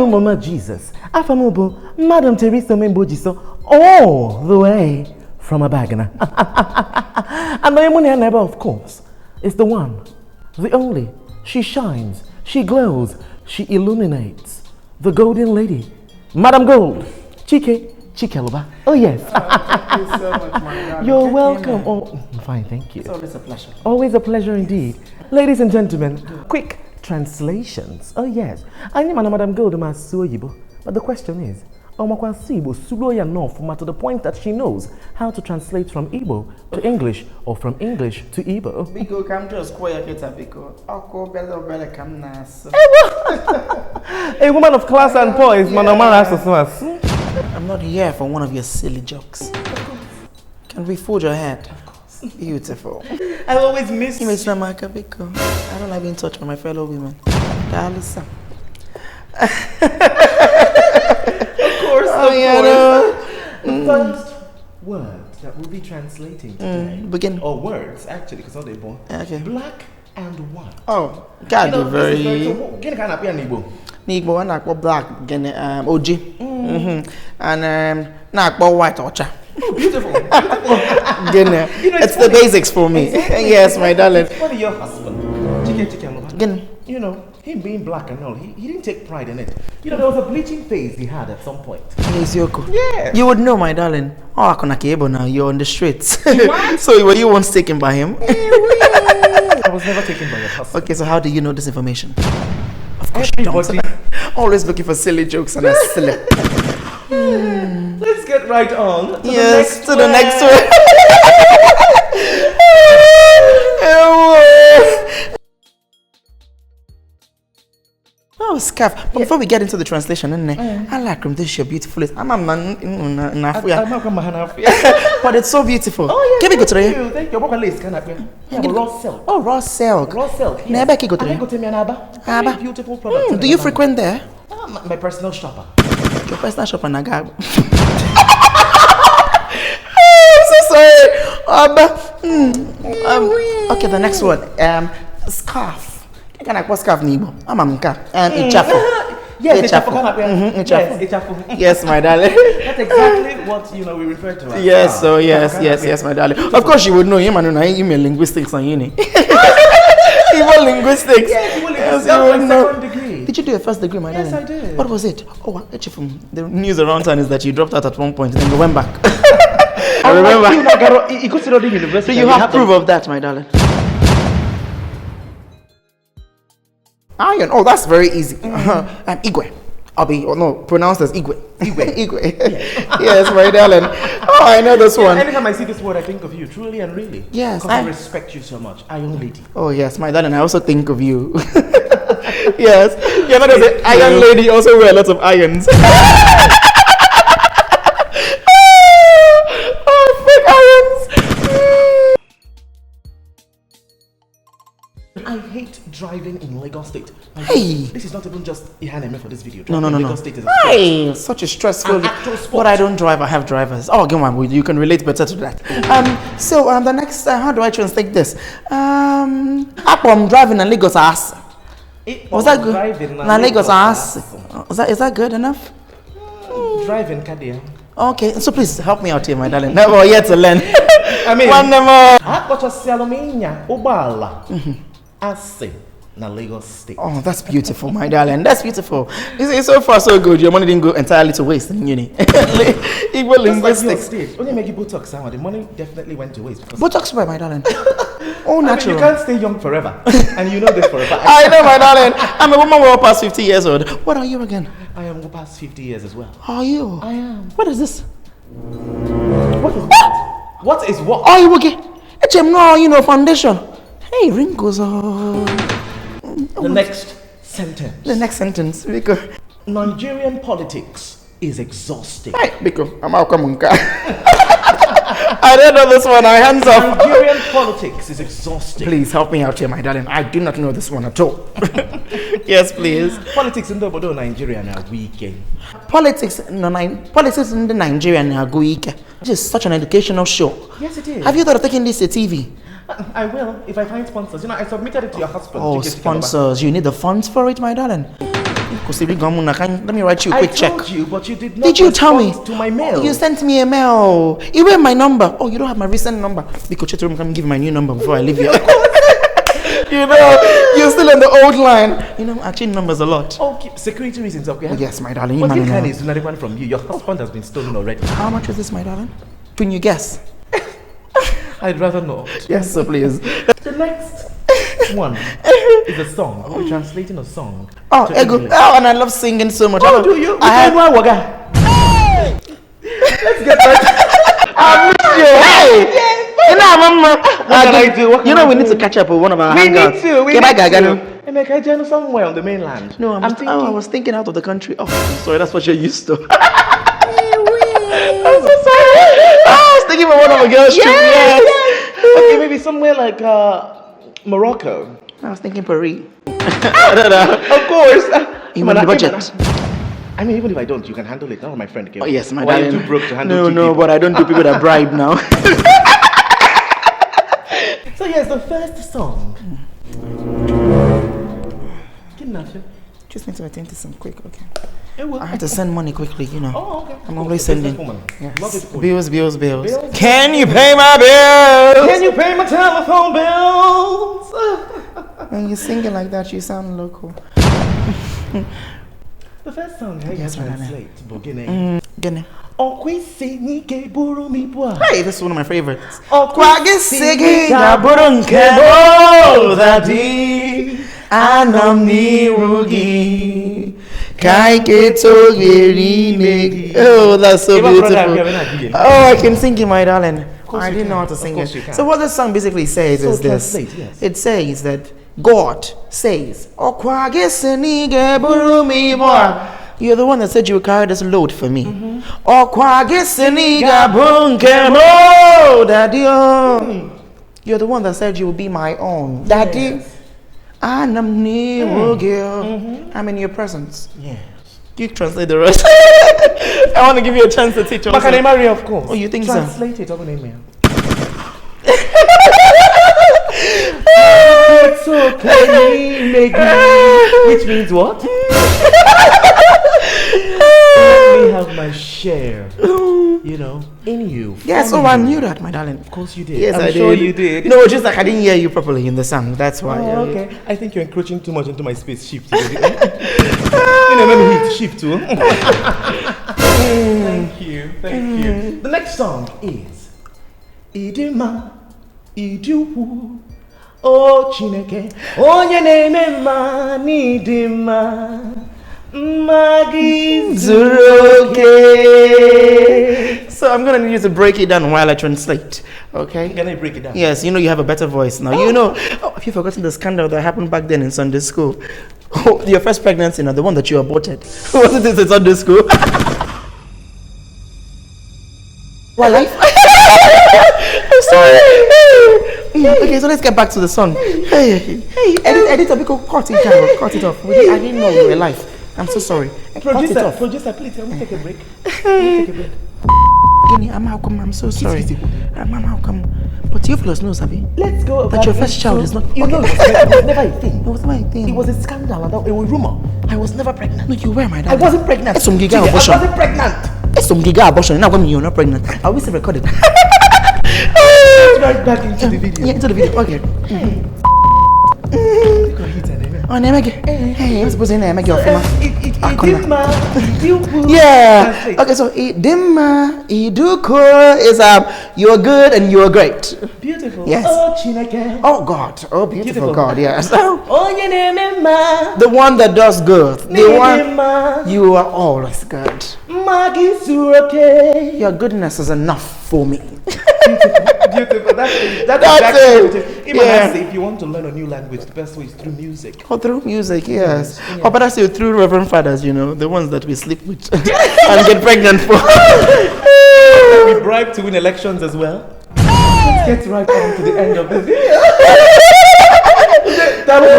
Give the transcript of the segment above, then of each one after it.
Mama Jesus. Afamobo, Madam Theresa Membojiso, all the way from a bagana. And my money neighbor, of course, is the one, the only. She shines, she glows, she illuminates. The golden lady, Madam Gold, Chikeluba. Oh yes. Thank you so much, my darling. You're welcome. Oh, fine, thank you. It's always a pleasure. Always a pleasure indeed. Ladies and gentlemen, quick translations. Oh yes. I know Madam Gold Masuyibo, but the question is, to the point that she knows how to translate from Igbo to English or from English to Igbo. Because come to a square kita because come nas. A woman of class and poise, I'm not here for one of your silly jokes. Can we fold your head? Beautiful. I always miss you. I don't like being touched by my fellow women. Theresa. The first word that we'll be translating today, begin. or words actually, because all they're born. Okay. Black and white. Oh, God, you're very. Get kind of Igbo. Igbo, and I black, OG, and white ocha. Oh, beautiful. It's the basics for me. Exactly. Yes, my darling. What is your husband? You know, him being black and all, he didn't take pride in it. You know, there was a bleaching phase he had at some point. Yeah. You would know, my darling. Oh, I can't now. You're on the streets. What? So were you once taken by him? I was never taken by your husband. Okay, so how do you know this information? Of course, everybody. Always looking for silly jokes and a silly. Let's get right on to the next one. Oh, scarf. But before we get into the translation, I like this your beautiful. But it's so beautiful. Oh, yeah, can we go to thank you. Raw silk. Oh, raw silk. Raw silk. Yes. Very beautiful product. Do you frequent there? My personal shopper. Your personal shopper, Naga. I'm so sorry. Okay, the next one. Scarf. Can I put scarf nibo? I'm ichafu. Yes, yes, my darling. That's exactly what we refer to as. Yes, so yes, my darling. Of course, you would know him and email linguistics on uni. Even linguistics. Yes, you would know. Second degree. Did you do a first degree, my darling? Yes, I did. What was it? Oh, actually, from the news around town is that you dropped out at one point and then you went back. I remember. So you have proof of that, my darling. Iron. Oh, that's very easy. Igwe. Pronounced as Igwe. Igwe. Yes, my darling. Oh, I know this one. Anytime I see this word, I think of you, truly and really. Yes. Because I respect you so much. Iron lady. Oh, yes, my darling. I also think of you. Yes. You're not an iron lady, also wear lots of irons. Oh, fake irons. I hate driving in Lagos State. Hey! This is not even just Ihaneme for this video. No. Lagos State is Hey! Such a stressful. But I don't drive, I have drivers. Oh, come on, you can relate better to that. So the next, how do I translate this? I'm driving in Lagos ass. Was that good? Lagos ass. Is that good enough? Driving Kadia. Okay, so please help me out here, my darling. Never yet to learn. I mean, one more. Na Lagos State. Oh, that's beautiful, my darling. That's beautiful. It's so far so good. Your money didn't go entirely to waste in uni. Igbo linguistics. Only make you Botox, the money definitely went to waste. Botox, my darling. Oh, natural. You can't stay young forever, and you know this forever. I know, my darling. I'm a woman well past 50 years old. What are you again? I am past 50 years as well. Are you? I am. What is this? What is what? What is what? Are you okay? No, foundation. Hey, wrinkles. The next sentence. Because Nigerian politics is exhausting. Hey, because I'm out coming. I don't know this one. Hands off. Nigerian politics is exhausting. Please help me out here, my darling. I do not know this one at all. Yes, please. Politics in the Nigeria now weekend. Politics in the Nigeria now weekend. This is such an educational show. Yes, it is. Have you thought of taking this to TV? I will, if I find sponsors. I submitted it to your husband. Oh, sponsors. You need the funds for it, my darling. Let me write you a quick check. I told you, but you did not. Did you tell me? To my mail. You sent me a mail. You have my number. Oh, you don't have my recent number. Because you can give my new number before I leave here. You're still on the old line. I change numbers a lot. Oh, security reasons, okay? Oh, yes, my darling. What kind is another one from you? Your husband has been stolen already. How much is this, my darling? Can you guess? I'd rather not. Yes, sir, please. The next one is a song. We're translating a song. Oh, and I love singing so much. Oh, do you? Let's get back. I miss you. Hey! What can I do? We need to catch up with one of our hangouts. We need to. Can I somewhere on the mainland? No, I was thinking out of the country. Oh, I'm sorry, that's what you're used to. I'm so sorry. I was thinking about one of the girls' trip. Yes. Okay, maybe somewhere like Morocco. I was thinking Paris. Of course. You want the budget? I mean, even if I don't, you can handle it. Not my friend. Okay? Oh, yes, my darling. Are you too broke to handle No, but I don't do people that bribe now. So yes, the first song. Just need to attend to some quick, okay? I have to send money quickly, Oh, okay. I'm always sending. Yes. Love it. Bills. Can you pay my bills? Can you pay my telephone bills? When you sing it like that, you sound local. The first song I translate, Guinea. Hey, this is one of my favorites. Oh, that's so beautiful. Oh, I can sing it, my darling. I didn't know how to sing it. So what this song basically says is this. It says that God says, you're the one that said you would carry this load for me. You're the one that said you will be my own. Daddy, I'm in your presence. Yes. You translate the rest. I want to give you a chance to teach us. Makanemari, of course. Oh, you think translate so? Translate it over an email. It's okay, make me. Which means what? Let me have my share, in you. Yes, I knew that, my darling. Of course you did. Yes, I'm sure you did. No, just like I didn't hear you properly in the song. That's why. Oh, okay. I think you're encroaching too much into my space. Shift. Let me hit shift too. Thank you. The next song is Idima Idu. Oh Chineke, onye na-eme mma n'idima magi zuroke. So I'm gonna need you to break it down while I translate. Okay? Can I break it down? Yes, you have a better voice now. Have you forgotten the scandal that happened back then in Sunday school? Oh, your first pregnancy, the one that you aborted. Wasn't it in Sunday school? What life? I'm sorry. Okay, so let's get back to the song. Hey, editor, cut it off. I didn't know you were live. I'm so sorry. Producer, please, can we take a break? I'm so sorry. How come? But you fellows know, Sabi. Let's go. That your first child is not. It was never a thing. It was never a thing. It was a scandal. It was rumor. I was never pregnant. No, you were, my dad. I wasn't pregnant. It's some giga abortion. I wasn't pregnant. It's some giga abortion. Now when you're not pregnant, I will still record it. Let's right back into the video. Yeah, into the video. Okay. Oh, hey, I'm supposed to name your yeah. Okay, so idima iduko is you're good and you're great. Beautiful. Yes. Oh God. Oh beautiful God. Yes. The one that does good. The one you are always good. Your goodness is enough for me. Beautiful. That's exactly it. Even if you want to learn a new language, the best way is through music. Oh, through music, yes. Oh, but I say through Reverend Fathers, the ones that we sleep with and get pregnant for. We bribe to win elections as well. Let's get right on to the end of this video. That was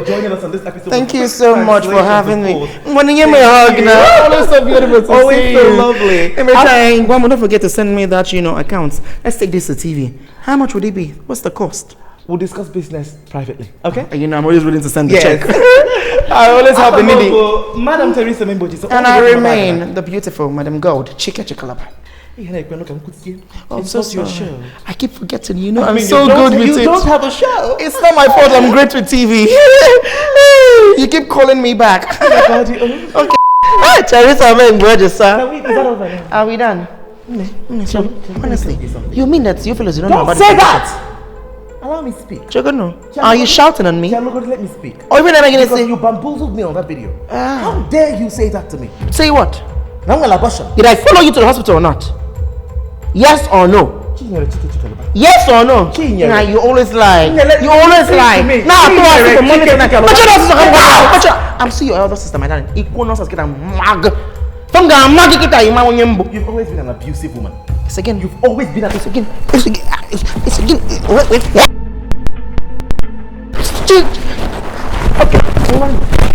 for joining us on this episode. Thank you so much for having me. Want to give me a Thank hug you. now? Always so beautiful to Always see so you. lovely. Every time, one, don't forget to send me that, accounts. Let's take this to TV. How much would it be? What's the cost? We'll discuss business privately. Okay? I'm always willing to send the Yes. check. I always have the needy. Madam Theresa Memboji. And I remain the beautiful Madam Gold. Chika Chikalaba. I'm so your sorry. show. I keep forgetting. I'm I mean, so good with it. You don't have a show. It's not my fault. I'm great with TV. You keep calling me back. Okay. Hi, Theresa Memboji, sir. Is that over now? Are we done? Honestly, you mean that you fellas you don't know about say the that! Allow me speak. Chogono, are you shouting on me? Let me speak. Or even am I going to Because say? you bamboozled me on that video. How dare you say that to me? Say what? Did Did I follow you to the hospital or not? Yes or no? Yes or no? Nah, you always lie. You always lie. Now I'm still your elder sister, my darling. Equal nonsense, get a mag. You've always been an abusive woman. It's again. You've always been an abusive woman. It's again. Wait. Okay.